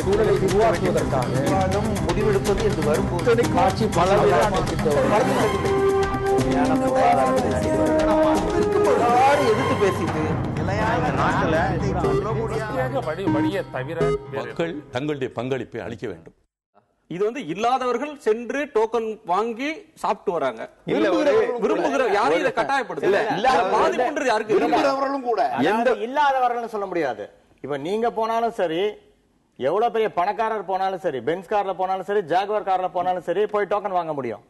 சூழலை உருவாக்குவதற்காக முடிவெடுப்பது என்று வரும்போது காட்சி பல எதிர்த்து பேசிட்டு மக்கள் தங்களுடைய பங்களிப்பை அளிக்க வேண்டும். இது வந்து இல்லாதவர்கள் சென்று டோக்கன் வாங்கி சாப்பிட்டு வராங்க. விரும்புகிற யாரையும் இதை கட்டாயப்படுத்தல. பாதிப்புன்றது யாருக்கு? விரும்புகிறவர்களும் கூட இல்லாதவர்கள் சொல்ல முடியாது. இப்ப நீங்க போனாலும் சரி, எவ்வளவு பெரிய பணக்காரர் போனாலும் சரி, பென்ஸ் கார்ல போனாலும் சரி, ஜாகுவார் கார்ல போனாலும் சரி, போய் டோக்கன் வாங்க முடியும்.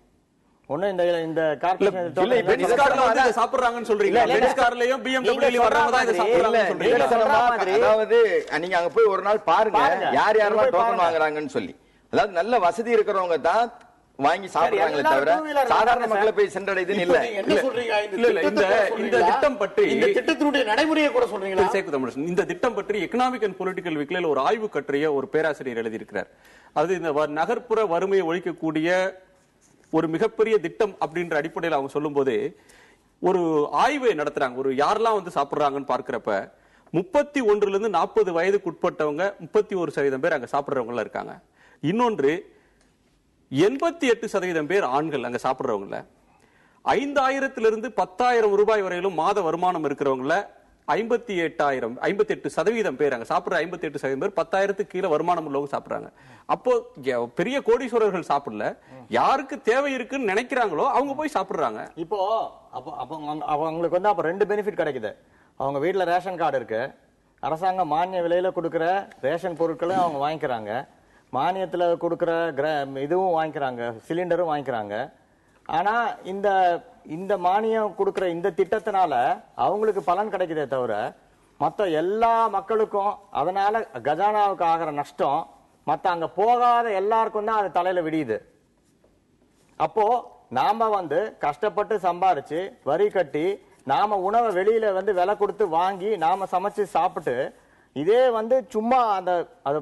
ஒண்ணு இந்த கார்பரேஷன் சாப்பிடுறாங்கன்னு சொல்றீங்க. பென்ஸ் கார்லயும் BMW வர்றவங்க தான் இத சாப்பிடுறாங்கன்னு சொல்றீங்க. அதாவது நீங்க அங்க போய் ஒரு நாள் பாருங்க யார் யாரெல்லாம் டோக்கன் வாங்குறாங்கன்னு சொல்லி. அதாவது நல்ல வசதி இருக்கிறவங்க தான் வாங்கி சாப்பிடுறாங்களே தவிர சாதாரண மக்களை போய் சென்றடையுதுன்னு இல்ல. இந்த திட்டம் பற்றி, இந்த திட்டத்தினுடைய நடைமுறையை கூட சொல்றீங்களா? இந்த திட்டம் பற்றி எக்கனாமிக் அண்ட் பொலிட்டிக்கல் வீக்ல ஒரு ஆய்வு கட்டுரையை ஒரு பேராசிரியர் எழுதியிருக்கிறார். அது இந்த நகர்ப்புற வறுமையை ஒழிக்கக்கூடிய ஒரு மிகப்பெரிய திட்டம் அப்படின்ற அடிப்படையில் அவங்க சொல்லும் போது ஒரு ஆய்வை நடத்துறாங்க. ஒரு யாரெல்லாம் வந்து சாப்பிடுறாங்கன்னு பார்க்கிறப்ப 31 ல இருந்து 40 வயதுக்கு உட்பட்டவங்க 31% பேர் அங்க சாப்பிடுறவங்க இருக்காங்க. இன்னொன்று 88% பேர் ஆண்கள் அங்க சாப்பிடுறவங்கள. 5000 இருந்து 10,000 ரூபாய் வரையிலும் மாத வருமானம் இருக்கிறவங்கள 58% பேர் அங்க சாப்பிடுற 58% பேர் 10,000 கீழே வருமானம் உள்ளவங்க சாப்பிடுறாங்க. அப்போ பெரிய கோடீஸ்வரர்கள் சாப்பிடல, யாருக்கு தேவை இருக்குன்னு நினைக்கிறாங்களோ அவங்க போய் சாப்பிடுறாங்க. இப்போ அவங்களுக்கு வந்து அப்ப 2 பெனிஃபிட் கிடைக்குது. அவங்க வீட்டுல ரேஷன் கார்டு இருக்கு, அரசாங்கம் மானிய விலையில கொடுக்கிற ரேஷன் பொருட்களும் அவங்க வாங்கிக்கிறாங்க, மானியத்துல கொடுக்கிற இதுவும் வாங்கிக்கிறாங்க, சிலிண்டரும் வாங்கிக்கிறாங்க. ஆனா இந்த மானியம் கொடுக்கிற இந்த திட்டத்தினால அவங்களுக்கு பலன் கிடைக்குதே தவிர மற்ற எல்லா மக்களுக்கும் அதனால கஜானாவுக்கு ஆகிற நஷ்டம் மற்ற அங்க போகாத எல்லாருக்கும் தான் அது தலையில விடியுது. அப்போ நாம வந்து கஷ்டப்பட்டு சம்பாரிச்சு வரி கட்டி நாம உணவை வெளியில வந்து விலை கொடுத்து வாங்கி நாம சமைச்சு சாப்பிட்டு இதே வந்து சும்மா அந்த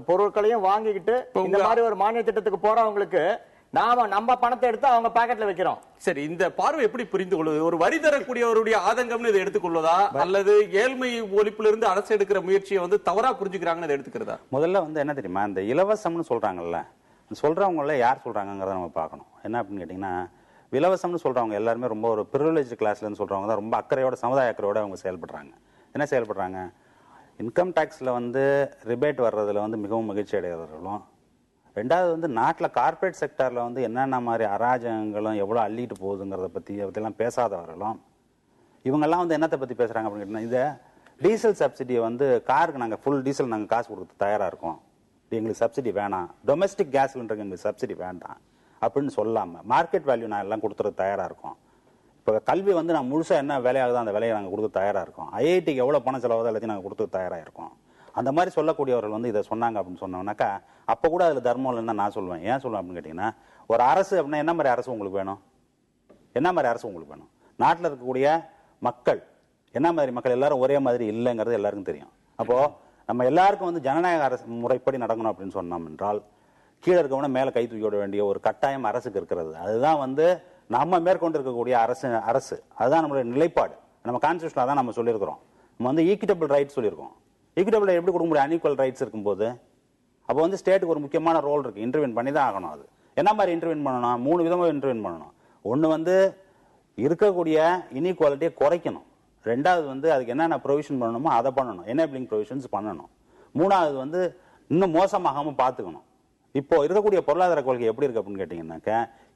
பொருட்களையும் வாங்கிக்கிட்டு இந்த மாதிரி ஒரு மானிய திட்டத்துக்கு போறவங்களுக்கு நம்ம பணத்தை எடுத்து அவங்க பாக்கெட்ல வைக்கிறோம். சரி, இந்த பார்வை எப்படி புரிந்து கொள்வது? ஒரு வரி தரக்கூடியவருடைய ஆதங்கம்னு இதை எடுத்துக்கொள்வதா, அல்லது ஏழ்மை ஒழிப்புல இருந்து அரசு எடுக்கிற முயற்சியை வந்து தவறா புரிஞ்சுக்கிறாங்கன்னு இதை எடுத்துக்கிறதா? முதல்ல வந்து என்ன தெரியுமா, இந்த இலவசம்னு சொல்றாங்கல்ல, சொல்றவங்கள யார் சொல்றாங்கிறத நம்ம பார்க்கணும். என்ன அப்படின்னு கேட்டீங்கன்னா, இலவசம்னு சொல்றவங்க எல்லாருமே ரொம்ப ஒரு பிரிவிலேஜ் கிளாஸ்ல இருந்து சொல்றவங்க தான் ரொம்ப அக்கறையோட, சமுதாய அக்கறையோட அவங்க செயல்படுறாங்க. என்ன செயல்படுறாங்க? இன்கம் டேக்ஸ்ல வந்து ரிபேட் வர்றதுல வந்து மிகவும் மகிழ்ச்சி அடைகிறவர்களும், ரெண்டாவது வந்து நாட்டில் கார்பரேட் செக்டர்ல வந்து என்னென்ன மாதிரி அராஜகங்களும் எவ்வளோ அள்ளிட்டு போகுதுங்கிறத பற்றியெல்லாம் பேசாதவர்களும், இவங்கெல்லாம் வந்து என்னத்தை பற்றி பேசுகிறாங்க அப்படின்னு கேட்டிங்கன்னா, இதை டீசல் சப்சிடியை வந்து காருக்கு நாங்கள் ஃபுல் டீசல் நாங்கள் காசு கொடுத்து தயாராக இருக்கோம், எங்களுக்கு சப்சிடி வேணாம், டொமஸ்டிக் கேஸ் சிலிண்டருக்கு எங்களுக்கு சப்சிடி வேண்டாம் அப்படின்னு சொல்லாமல் மார்க்கெட் வேல்யூ நான் எல்லாம் கொடுத்துறது தயாராக இருக்கோம். இப்போ கல்வி வந்து நான் முழுசாக என்ன வேலையாகுதோ அந்த வேலையை நாங்கள் கொடுத்து தயாராக இருக்கோம், ஐஐடிக்கு எவ்வளோ பணம் செலவாதோ எல்லாத்தையும் நாங்கள் கொடுத்து தயாராக இருக்கோம். அந்த மாதிரி சொல்லக்கூடியவர்கள் வந்து இதை சொன்னாங்க அப்படின்னு சொன்னோம்னாக்கா அப்போ கூட அதில் தர்மம் இல்லைன்னு நான் சொல்லுவேன். ஏன் சொல்லுவேன் அப்படின்னு கேட்டிங்கன்னா, ஒரு அரசு அப்படின்னா என்ன மாதிரி அரசு உங்களுக்கு வேணும்? என்ன மாதிரி அரசு உங்களுக்கு வேணும்? நாட்டில் இருக்கக்கூடிய மக்கள் என்ன மாதிரி மக்கள்? எல்லாரும் ஒரே மாதிரி இல்லைங்கிறது எல்லாருக்கும் தெரியும். அப்போது நம்ம எல்லாருக்கும் வந்து ஜனநாயக அரசு முறைப்படி நடக்கணும் அப்படின்னு சொன்னோம் என்றால் கீழே இருக்கவன மேலே கை தூக்கி விட வேண்டிய ஒரு கட்டாயம் அரசுக்கு இருக்கிறது. அதுதான் வந்து நம்ம மேற்கொண்டு இருக்கக்கூடிய அரசு அதுதான் நம்மளுடைய நிலைப்பாடு. நம்ம கான்ஸ்டியூஷனில் தான் நம்ம சொல்லியிருக்கிறோம். நம்ம வந்து ஈக்விட்டபிள் ரைட்ஸ் சொல்லியிருக்கோம். ஈக்விட்டபிள் எப்படி கொடுக்க முடியும்? அன்இக்குவல் ரைட்ஸ் இருக்கும்போது அப்போ வந்து ஸ்டேட்டுக்கு ஒரு முக்கியமான ரோல் இருக்கு, இன்டர்வென் பண்ணி தான் ஆகணும். அது என்ன மாதிரி இன்டர்வென் பண்ணணும்? 3 விதமாக இன்டர்வென் பண்ணணும். ஒன்று வந்து இருக்கக்கூடிய இன்இக்வாலிட்டியை குறைக்கணும். ரெண்டாவது வந்து அதுக்கு என்னென்ன ப்ரொவிஷன் பண்ணணுமோ அதை பண்ணணும், எனேபிளிங் ப்ரொவிஷன்ஸ் பண்ணணும். மூணாவது வந்து இன்னும் மோசமாகாமல் பார்த்துக்கணும். இப்போ இருக்கக்கூடிய பொருளாதார கொள்கை எப்படி இருக்கு அப்படின்னு கேட்டீங்கன்னாக்க,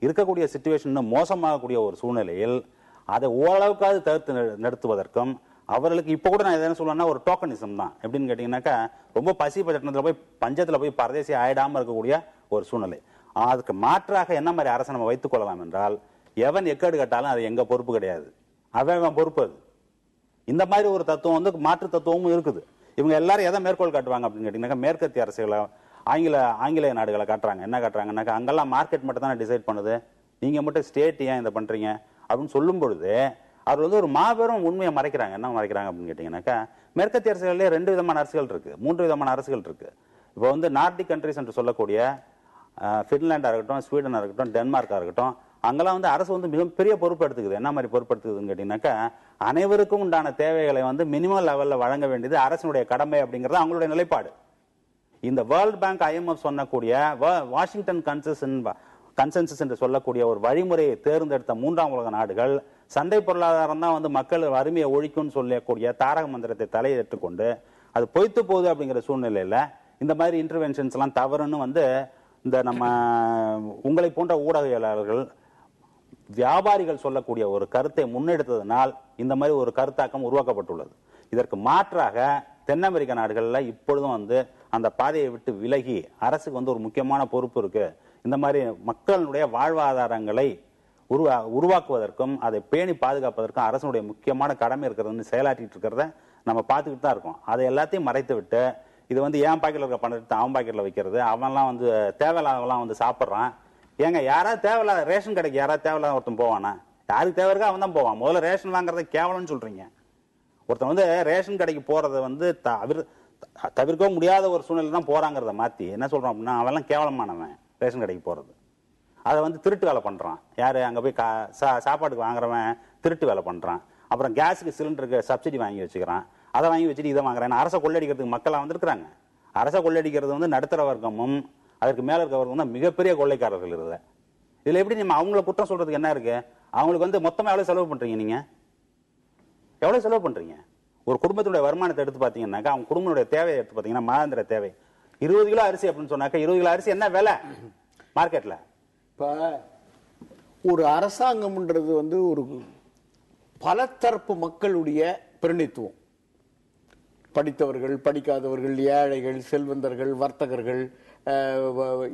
இருக்கக்கூடிய சிச்சுவேஷன் இன்னும் மோசமாகக்கூடிய ஒரு சூழ்நிலையில் அதை ஓரளவுக்காவது தவிர்த்து நிறுத்துவதற்கும் அவர்களுக்கு இப்போ கூட நான் எதுன்னு சொல்லுவேன்னா ஒரு டோக்கனிசம் தான். எப்படின்னு கேட்டீங்கன்னாக்கா, ரொம்ப பசி பட்டணத்தில் போய் பஞ்சத்தில் போய் பரதேசி ஆயிடாமல் இருக்கக்கூடிய ஒரு சூழ்நிலை. அதுக்கு மாற்றாக என்ன மாதிரி அரசை நம்ம வைத்துக் கொள்ளலாம் என்றால், எவன் எக்கேடு கட்டாலும் அது எங்க பொறுப்பு கிடையாது, அவன் பொறுப்பு. அது இந்த மாதிரி ஒரு தத்துவம் வந்து மாற்று தத்துவமும் இருக்குது. இவங்க எல்லாரும் எதை மேற்கோள் காட்டுவாங்க அப்படின்னு கேட்டீங்கன்னாக்கா, மேற்கத்திய அரசுகளை ஆங்கிலேய நாடுகளை காட்டுறாங்க. என்ன காட்டுறாங்கன்னாக்கா, அங்கெல்லாம் மார்க்கெட் மட்டும் தானே டிசைட் பண்ணுது, நீங்க மட்டும் ஸ்டேட் ஏன் இதை பண்றீங்க அப்படின்னு சொல்லும் பொழுது அவர் வந்து ஒரு மாபெரும் உண்மையை மறைக்கிறாங்க. என்ன மறைக்கிறாங்க அப்படின்னு கேட்டீங்கன்னாக்கா, மேற்கத்திய அரசுகளிலே 2 விதமான அரசுகள் இருக்கு, 3 விதமான அரசுகள் இருக்கு. இப்போ வந்து நார்டிக் கண்ட்ரிஸ் என்று சொல்லக்கூடிய ஃபின்லாண்டா இருக்கட்டும், ஸ்வீடனா இருக்கட்டும், டென்மார்க்கா இருக்கட்டும், அங்கெல்லாம் வந்து அரசு வந்து மிகப்பெரிய பொறுப்பு எடுத்துக்குது. என்ன மாதிரி பொறுப்பு எடுத்துக்குதுன்னு கேட்டீங்கன்னாக்கா, அனைவருக்கும் உண்டான தேவைகளை வந்து மினிமம் லெவல்ல வழங்க வேண்டியது அரசினுடைய கடமை அப்படிங்கிறது அவங்களுடைய நிலைப்பாடு. இந்த வேர்ல்ட் பேங்க் IMF சொன்னக்கூடிய வாஷிங்டன் கன்சென்சஸ் என்று சொல்லக்கூடிய ஒரு வழிமுறையை தேர்ந்தெடுத்த மூன்றாம் உலக நாடுகள் சந்தை பொருளாதாரம் தான் வந்து மக்கள் வறுமையை ஒழிக்கும்னு சொல்லக்கூடிய தாரக மந்திரத்தை தலையேற்றுக்கொண்டு அது பொய்த்து போகுது அப்படிங்கிற சூழ்நிலையில இந்த மாதிரி இன்டர்வென்ஷன்ஸ் எல்லாம் தவறுன்னு வந்து இந்த நம்ம உங்களை போன்ற ஊடகவியலாளர்கள் வியாபாரிகள் சொல்லக்கூடிய ஒரு கருத்தை முன்னெடுத்ததனால் இந்த மாதிரி ஒரு கருத்தாக்கம் உருவாக்கப்பட்டுள்ளது. இதற்கு மாற்றாக தென் அமெரிக்க நாடுகள்ல இப்பொழுதும் வந்து அந்த பாதையை விட்டு விலகி அரசுக்கு வந்து ஒரு முக்கியமான பொறுப்பு இருக்கு. இந்த மாதிரி மக்களுடைய வாழ்வாதாரங்களை உருவாக்குவதற்கும் அதை பேணி பாதுகாப்பதற்கும் அரசுடைய முக்கியமான கடமை இருக்கிறதுன்னு செயலாற்றிட்டு இருக்கிறத நம்ம பார்த்துக்கிட்டு தான் இருக்கோம். அதை எல்லாத்தையும் மறைத்து விட்டு இது வந்து என் பாக்கெட்ல இருக்க பணத்தை அவன் பாக்கெட்ல வைக்கிறது, அவன்லாம் வந்து தேவையில்லாதவெல்லாம் வந்து சாப்பிட்றான். ஏங்க யாராவது தேவையில்லாத ரேஷன் கடைக்கு யாராவது தேவையில்லாத ஒருத்தன் போவானா? யாருக்கு தேவை இருக்கா அவன் தான் போவான். முதல்ல ரேஷன் வாங்குறத கேவலம்னு சொல்றீங்க. ஒருத்தன் வந்து ரேஷன் கடைக்கு போறத வந்து தவிர்க்க முடியாத ஒரு சூழ்நிலை தான் போறாங்கிறத மாத்தி என்ன சொல்றான் அப்படின்னா அவெல்லாம் கேவலமானவன் ரேஷன் கடைக்கு போறது. அதை வந்து திருட்டு வேலை பண்றான். யாரு அங்க போய் சாப்பாட்டுக்கு வாங்குறவன் திருட்டு வேலை பண்றான். அப்புறம் கேஸுக்கு சிலிண்டருக்கு சப்சிடி வாங்கி வச்சுக்கிறான். அதை வாங்கி வச்சுட்டு இதை வாங்குறேன். அரசை கொள்ளடிக்கிறதுக்கு மக்களா வந்திருக்கிறாங்க. அரசை கொள்ளடிக்கிறது வந்து நடுத்தர வர்க்கமும் அதற்கு மேல இருக்க வர்க்கம் தான் மிகப்பெரிய கொள்ளைக்காரர்கள் இருக்குது. இதுல எப்படி நம்ம அவங்களை குற்றம் சொல்றதுக்கு என்ன இருக்கு? அவங்களுக்கு வந்து மொத்தமா எவ்வளவு செலவு பண்றீங்க? நீங்க எவ்வளவு செலவு பண்றீங்க? ஒரு குடும்பத்துடைய வருமானத்தை எடுத்து பாத்தீங்கன்னாக்கா அவங்க குடும்பத்துடைய தேவையை எடுத்து பாத்தீங்கன்னா மாதாந்திர தேவை 20 கிலோ அரிசி அப்படின்னு சொன்னாக்கா 20 கிலோ அரிசி என்ன விலை மார்க்கெட்ல? இப்ப ஒரு அரசாங்கம்ன்றது வந்து ஒரு பலதரப்பு மக்களுடைய பிரதிநிதித்துவம். படித்தவர்கள், படிக்காதவர்கள், ஏழைகள், செல்வந்தர்கள், வர்த்தகர்கள்,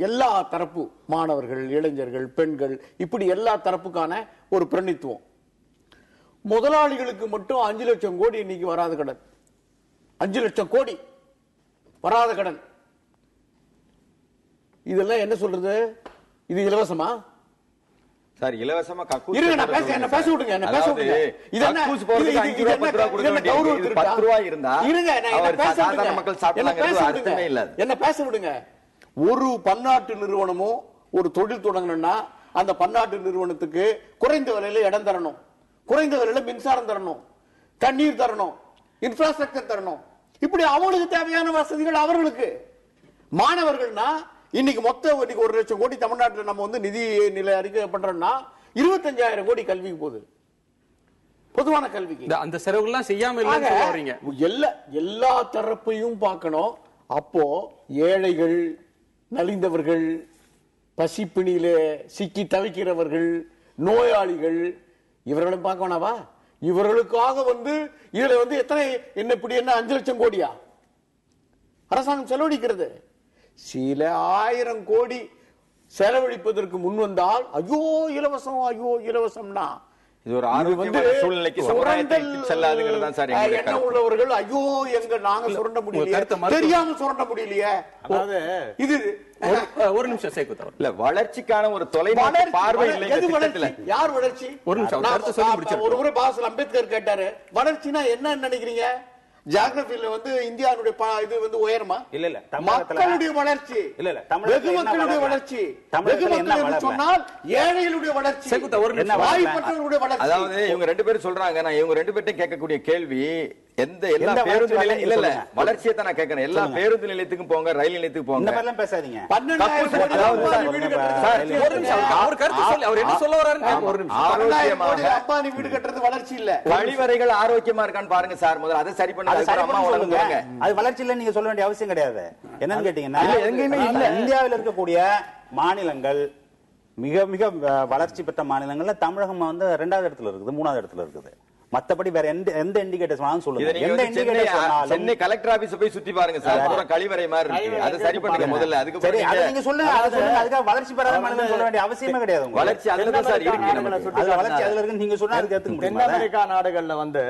எல்லா தரப்பு மாணவர்கள், இளைஞர்கள், பெண்கள், இப்படி எல்லா தரப்புக்கான ஒரு பிரதிநிதித்துவம். முதலாளிகளுக்கு மட்டும் 5 லட்சம் கோடி இன்னைக்கு வராத கடன். 5 லட்சம் கோடி வராத கடன். இதெல்லாம் என்ன சொல்றது? இது இலவசமா? சார் இலவசமா கக்கூஸ் இருங்க நான் பேச என்ன பேச விடுங்க என்ன பேச விடுங்க. இது என்ன கக்கூஸ் போறதுக்கு 5 ரூபாய் 10 ரூபாய் கொடுக்க வேண்டியது 10 ரூபாய் இருந்தா இருங்க நான் பேச சாதாரண மக்கள் சாப்பிடலாம்ங்கிறது அர்த்தமே இல்ல. என்ன பேச விடுங்க. ஒரு பன்னாட்டு நிறுவனமோ ஒரு தொழில் தொடங்கணும்னா அந்த பன்னாட்டு நிறுவனத்துக்கு குறைந்த விலையில இடம் தரணும், குறைந்த விலையில மின்சாரம் தரணும், தண்ணீர் தரணும், இன்ஃப்ராஸ்ட்ரக்சர் தரணும். இப்படி அவங்களுக்கு தேவையான வசதிகள் அவர்களுக்கு. மாணவர்கள்னா இன்னைக்கு மொத்தம் 1 லட்சம் கோடி தமிழ்நாட்டில் நம்ம வந்து நிதி நிலை அறிக்கை பண்றோம்னா 25,000 கோடி கல்விக்கு போகுது, பொதுவான கல்விக்கு. அந்த செலவுகள்லாம் செய்யாம இல்லைங்க. எல்லா தரப்பையும் பார்க்கணும். அப்போ ஏழைகள், நலிந்தவர்கள், பசிப்பிணியிலே சிக்கி தவிக்கிறவர்கள், நோயாளிகள், இவர்களும் பார்க்கணாவா? இவர்களுக்காக வந்து இதுல வந்து எத்தனை என்ன இப்படி என்ன 5 லட்சம் கோடியா அரசாங்கம் செலவழிக்கிறது? சில 1000 கோடி செலவழிப்பதற்கு முன் வந்தால் ஐயோ இலவசம், ஐயோ இலவசம்னா இது ஒரு ஆரோக்கியமான சூழ்நிலைக்கு சமுதாயத்தை செல்லாதுங்கிறது தான் சார் எங்களுடைய என்ன உள்ளவர்கள். ஐயோ எங்க நாங்க சுரண்ட முடியலையே, தெரியாம சுரண்ட முடியலையே. அதாவது இது ஒரு நிமிஷம் சேர்க்க இல்ல வளர்ச்சிக்கான ஒரு தொலைநோக்கு பார்வை இல்லை இந்த திட்டத்துல. யார் வளர்ச்சி? ஒரு நிமிஷம். ஒரு முறை பாஸ் அம்பேத்கர் கேட்டாரு வளர்ச்சினா என்ன நினைக்கிறீங்க? ஜியோகிராபில வந்து இந்தியாவுடைய இது வந்து உயரமா? இல்ல மக்களுடைய வளர்ச்சி, வெகு மக்களுடைய வளர்ச்சி, வெகு மக்கள் சொன்னால் ஏழைகளுடைய வளர்ச்சி, வாய்ப்பற்றவர்களுடைய வளர்ச்சி. அதாவது இவங்க 2 பேரும் சொல்றாங்க. நான் இவங்க 2 பேர்ட்டையும் கேட்கக்கூடிய கேள்வி எல்லா பேருந்து நிலையம் இல்ல வளர்ச்சியை தான் நான் கேட்கறேன். எல்லா பேருந்து நிலையத்துக்கும் போங்க, ரயில் நிலையத்துக்கு போங்க. இந்த மாதிரிலாம் பேசாதீங்க. 12,000 வீடு கட்டுறது ஒரு நிமிஷம். அவர் கருத்து சொல்லி அவர் என்ன சொல்ல வராருன்னு ஒரு நிமிஷம். ஆரோக்கியமாக அம்பானி வீடு கட்டுறது வளர்ச்சி இல்ல. கழிவறைகள் ஆரோக்கியமா இருக்கான்னு பாருங்க சார். முதல்ல அதை சரி பண்ணி அது வளர்ச்சி இல்ல நீங்க சொல்ல வேண்டிய அவசியம் கிடையாது. என்னன்னு கேட்டீங்கன்னா இந்தியாவில் இருக்கக்கூடிய மாநிலங்கள் மிக மிக வளர்ச்சி பெற்ற மாநிலங்கள்ல தமிழகம் வந்து 2வது இடத்துல இருக்குது, 3வது இடத்துல இருக்குது. மத்தபடி வேற எந்த இண்டிகேட்டர்ஸ் வேணாலும் சொல்லுங்க. எந்த இண்டிகேட்டர் சொன்னாலும் சென்னை கலெக்டர் ஆபீஸ் போய் சுத்தி பாருங்க சார். பூரா கழிவறை மாதிரி இருக்கு. அதை சரி பண்ணுங்க முதல்ல. அதுக்கு சரி அத நீங்க சொல்லுங்க. அத சொல்லுங்க. அதுக்கு வளர்ச்சி பெறாத மாநிலம் சொல்ல வேண்டிய அவசியமே கிடையாது. வளர்ச்சி அதுல தான் சார் இருக்கு. அதுல வளர்ச்சி அதுல இருக்கு நீங்க சொன்னா அதுக்கு ஏத்துக்க முடியுமா? தென் அமெரிக்கா நாடுகள்ல வந்து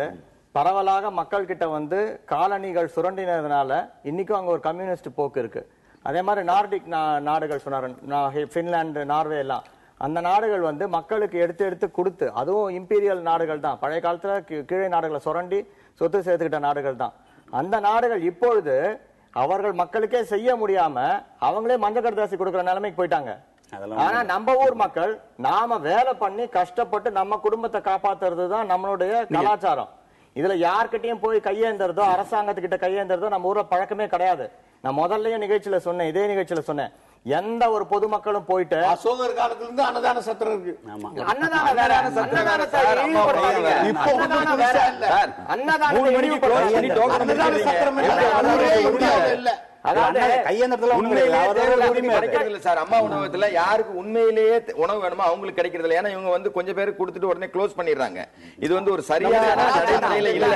பரவலாக மக்கள் கிட்ட வந்து காலனிகள் சுரண்டினதுனால இன்னைக்கும் அங்க ஒரு கம்யூனிஸ்ட் போக்கு இருக்கு. அதே மாதிரி நார்டிக் நாடுகள் சொன்னாரு, பின்லாந்து, நார்வே எல்லாம், அந்த நாடுகள் வந்து மக்களுக்கு எடுத்து கொடுத்து, அதுவும் இம்பீரியல் நாடுகள் தான், பழைய காலத்துல கீழே நாடுகளை சுரண்டி சொத்து சேர்த்துக்கிட்ட நாடுகள் தான். அந்த நாடுகள் இப்பொழுது அவர்கள் மக்களுக்கே செய்ய முடியாம அவங்களே மஞ்சள் கடுதாசி கொடுக்கிற நிலைமைக்கு போயிட்டாங்க. ஆனா நம்ம ஊர் மக்கள் நாம வேலை பண்ணி கஷ்டப்பட்டு நம்ம குடும்பத்தை காப்பாத்துறது தான் நம்மளுடைய கலாச்சாரம். இதுல யார்கிட்டயும் போய் கையேந்தறதோ அரசாங்கத்துக்கிட்ட கையேந்தறதோ நம்ம ஊர்ல பழக்கமே கிடையாது. நான் முதல்லயே நிகழ்ச்சியில சொன்னேன், இதே நிகழ்ச்சியில சொன்னேன், எந்த ஒரு பொதுமக்களும் போயிட்டு அசோகர் காலத்துல இருந்து அன்னதான சத்திரம் இருக்கு. அன்னதான வேற, அன்னதானத்தை இழிவுபடுத்தாதீங்க. அன்னதானம் வேற. அன்னதானத்தை இழிவுபடுத்தாதீங்க. சத்திரம் இல்ல. அதாவது சார் அம்மா உணவகத்துல யாருக்கு உண்மையிலேயே உணவு வேணுமோ அவங்களுக்கு கிடைக்கிறது இல்லை. ஏன்னா இவங்க வந்து கொஞ்சம் பேருக்கு கொடுத்துட்டு உடனே க்ளோஸ் பண்ணிடுறாங்க. இது வந்து ஒரு சரியான நடைமுறையில இல்ல.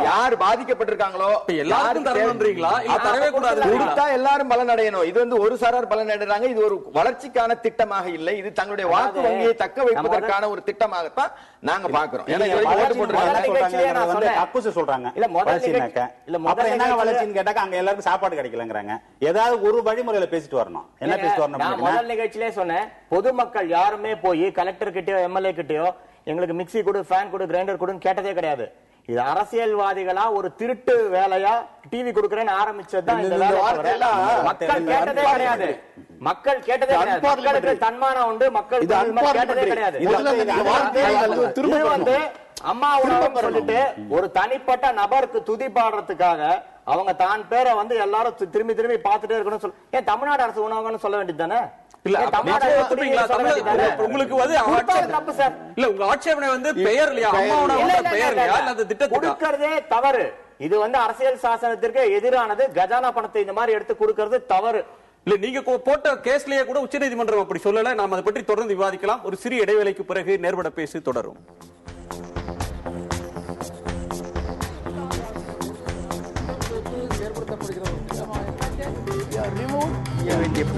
யார் பாதிக்கப்பட்டிருக்காங்களோ எல்லாரும் தரணும்ன்றீங்களா இல்ல தரவே கூடாது? கொடுத்தா எல்லாரும் பலன் அடையணும். இது வந்து ஒரு சாரார் பலன் அடைறாங்க. இது ஒரு வளர்ச்சிக்கான திட்டமாக இல்லை. இது தங்களுடைய வாக்கு வங்கியை தக்க வைப்பதற்கான ஒரு திட்டமாகத்தான் நாங்க பாக்குறோம். ஏன்னா இது வரைக்கும் ஓட்டு போட்டுருக்காங்க சொல்றாங்க. வளர்ச்சின்னு கேட்டாக்க அங்க எல்லாருக்கும் சாப்பாடு கிடைக்கலங்கறாங்க. ஏதாவது ஒரு வழிமுறையில பேசிட்டு வரணும். என்ன பேசிட்டு வரணும்? நான் முதல் நிகழ்ச்சியிலே சொன்னேன், பொதுமக்கள் யாருமே போய் கலெக்டர் கிட்டயோ எம்எல்ஏ கிட்டயோ எங்களுக்கு மிக்ஸி கொடு, ஃபேன் கொடு, கிரைண்டர் கொடுன்னு கேட்டதே கிடையாது. இது அரசியல்வாதிகளா ஒரு திருட்டு வேலையா டிவி கொடுக்கறேன்னு ஆரம்பிச்சதுதான் இந்த வேலை. மக்கள் கேட்டதே கிடையாது. மக்கள் கேட்டதே கிடையாது. மக்களுக்கு தன்மானம் உண்டு. மக்கள் கேட்டதே கிடையாது. இது வந்து அம்மா உணவகம் சொல்லிட்டு ஒரு தனிப்பட்ட நபருக்கு துதி பாடுறதுக்காக அவங்க தான் பேரை வந்து எல்லாரும் திரும்பி திரும்பி பார்த்துட்டே இருக்கணும் சொல்லி, ஏன் தமிழ்நாடு அரசு உணவகம்னு சொல்ல வேண்டியது தானே? உங்களுக்கு உங்க ஆட்சேபனை வந்து பெயர் இல்லையா, அம்மா உணவகம் பெயர் இல்லையா, அந்த திட்டத்தை கொடுக்கறதே தவறு. இது வந்து அரசியல் சாசனத்திற்கு எதிரானது. கஜானா பணத்தை இந்த மாதிரி எடுத்து கொடுக்கறது தவறு. இல்ல நீங்க போட்ட கேஸ்லயே கூட உச்சநீதிமன்றம் அப்படி சொல்லல. நாம் அதை பற்றி தொடர்ந்து விவாதிக்கலாம். ஒரு சிறிய இடைவேளைக்கு பிறகு நேர்பட பேசி தொடரும்.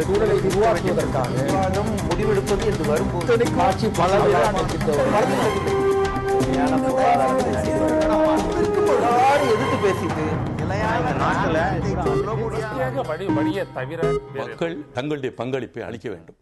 சூழலை உருவாக்குவதற்காக விவாதம் முடிவெடுப்பது என்று வரும்போது காட்சி பல எதிர்த்து பேசிட்டு மக்கள் தங்களுடைய பங்களிப்பை அளிக்க வேண்டும்.